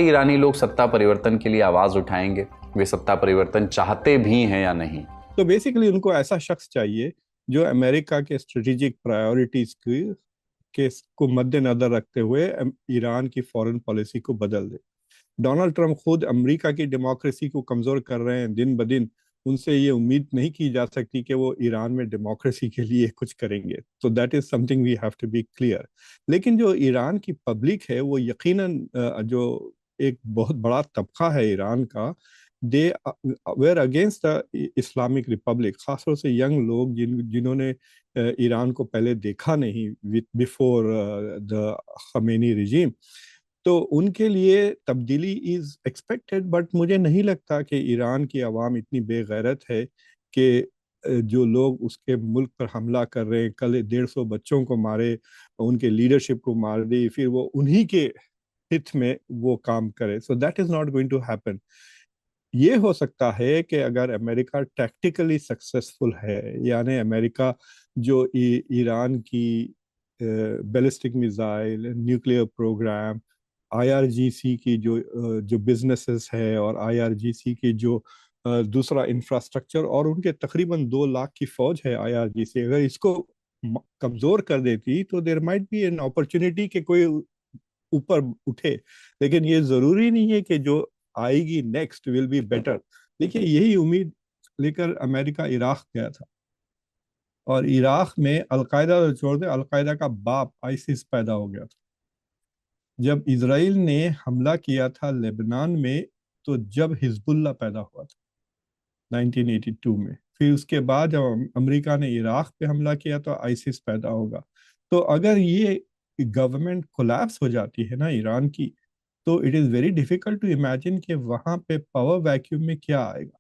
ईरानी लोग सत्ता परिवर्तन के लिए आवाज उठाएंगे? वे सत्ता परिवर्तन चाहते भी हैं या नहीं? तो बेसिकली उनको ऐसा शख्स चाहिए जो अमेरिका के स्ट्रेटेजिक प्रायोरिटीज को मद्देनजर रखते हुए ईरान की फॉरेन पॉलिसी को बदल दे। डोनाल्ड ट्रंप खुद अमेरिका की डेमोक्रेसी को कमजोर कर रहे हैं दिन ब दिन। उनसे ये उम्मीद नहीं की जा सकती कि वो ईरान में डेमोक्रेसी के लिए कुछ करेंगे। तो that is something we have to be clear. लेकिन जो ईरान की पब्लिक है वो यकीनन जो एक बहुत बड़ा तबका है ईरान का, they were against the Islamic Republic, खासतौर से यंग लोग जिन्होंने ईरान को पहले देखा नहीं बिफोर द खमेनी रिजीम। तो उनके लिए तब्दीली इज एक्सपेक्टेड, बट मुझे नहीं लगता कि ईरान की आवाम इतनी बेगैरत है कि जो लोग उसके मुल्क पर हमला कर रहे हैं, कल 150 बच्चों को मारे, उनके लीडरशिप को मार दी, फिर वो उन्हीं के हित में वो काम करे। So that is not going to happen. ये हो सकता है कि अगर अमेरिका टैक्टिकली सक्सेसफुल है, यानी अमेरिका जो ईरान की ballistic missile, nuclear program, IRGC की जो बिजनेसेस है, और आईआरजीसी की जो दूसरा इंफ्रास्ट्रक्चर, और उनके तकरीबन 2 लाख की फौज है आईआरजीसी, अगर इसको कमजोर कर देती तो there might be an opportunity कि कोई ऊपर उठे। लेकिन ये जरूरी नहीं है कि जो आएगी नेक्स्ट विल बी बेटर। देखिए, यही उम्मीद लेकर अमेरिका इराक गया था, और इराक में अलकायदा तो छोड़ दे, अलकायदा का बाप आईसिस पैदा हो गया था। जब इसराइल ने हमला किया था लेबनान में, तो जब हिजबुल्ला पैदा हुआ था 1982 में, फिर उसके बाद जब अमेरिका ने इराक पे हमला किया तो आईसिस पैदा होगा। तो अगर ये गवर्नमेंट कोलैप्स हो जाती है ना ईरान की, तो it is very difficult to imagine कि वहां पे पावर वैक्यूम में क्या आएगा।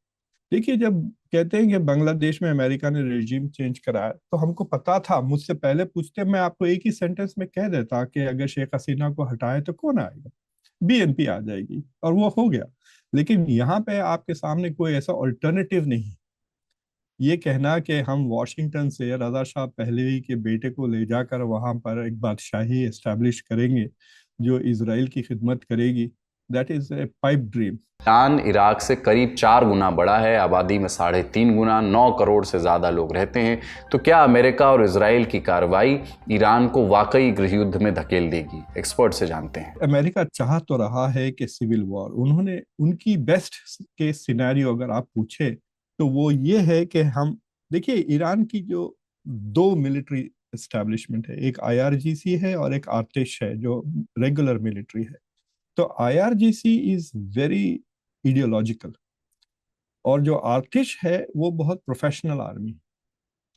देखिए, जब कहते हैं कि बांग्लादेश में अमेरिका ने रेजिम चेंज कराया, तो हमको पता था, मुझसे पहले पूछते, मैं आपको एक ही सेंटेंस में कह देता कि अगर शेख हसीना को हटाए तो कौन आएगा, बीएनपी आ जाएगी, और वो हो गया। लेकिन यहाँ पे आपके सामने कोई ऐसा ऑल्टरनेटिव नहीं। ये कहना कि हम वॉशिंगटन से रजा शाह पहलवी के बेटे को ले जाकर वहां पर एक बादशाही एस्टैब्लिश करेंगे जो इसराइल की खिदमत करेगी, that is a pipe dream. Iran Iraq से करीब 4 गुना बड़ा है, आबादी में 3.5 गुना, 9 करोड़ से ज़्यादा लोग रहते हैं। तो क्या अमेरिका और इजराइल की कार्रवाई ईरान को वाकई गृह युद्ध में धकेल देगी? एक्सपर्ट से जानते हैं। अमेरिका चाह तो रहा है कि सिविल वॉर, उन्होंने उनकी बेस्ट केस सिनेरियो अगर आप पूछे तो वो ये है कि हम देखिए, ईरान की जो 2 मिलिट्री एस्टैब्लिशमेंट है, एक आईआरजीसी है और एक आर्टिश है जो रेगुलर मिलिट्री है। तो आईआरजीसी इज वेरी इडियोलॉजिकल, और जो आर्टिश है वो बहुत प्रोफेशनल आर्मी।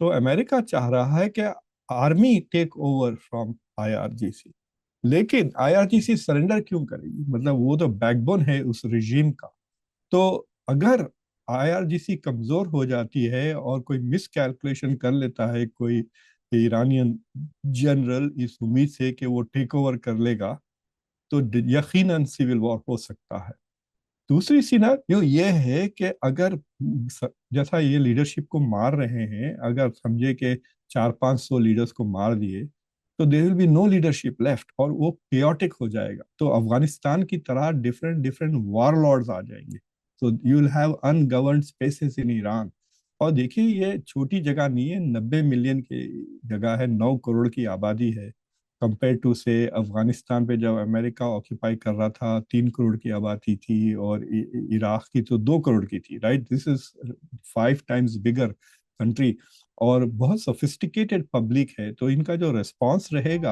तो अमेरिका चाह रहा है कि army take over from IRGC. लेकिन आईआरजीसी सरेंडर क्यों करेगी, मतलब वो तो बैकबोन है उस रिजीम का। तो अगर आईआरजीसी कमजोर हो जाती है और कोई मिस कैलकुलेशन कर लेता है कोई ईरानियन जनरल इस उम्मीद से कि वो टेक ओवर कर लेगा, तो यकीनन सिविल वॉर हो सकता है। दूसरी सिनेरियो ये है कि अगर जैसा ये लीडरशिप को मार रहे हैं, अगर समझे कि 400-500 लीडर्स को मार दिए, तो there will be no leadership left, और वो केओटिक हो जाएगा। तो अफगानिस्तान की तरह डिफरेंट डिफरेंट वार लॉर्ड्स आ जाएंगे। तो you will have ungoverned spaces in Iran. और देखिए, ये छोटी जगह नहीं है, 90 मिलियन की जगह है, 9 करोड़ की आबादी है। कंपेयर टू से अफगानिस्तान पे जब अमेरिका ऑक्यूपाई कर रहा था 3 करोड़ की आबादी थी, और इराक की तो 2 करोड़ की थी, right. This is 5 times bigger country, और बहुत सोफिस्टिकेटेड पब्लिक है। तो इनका जो रिस्पॉन्स रहेगा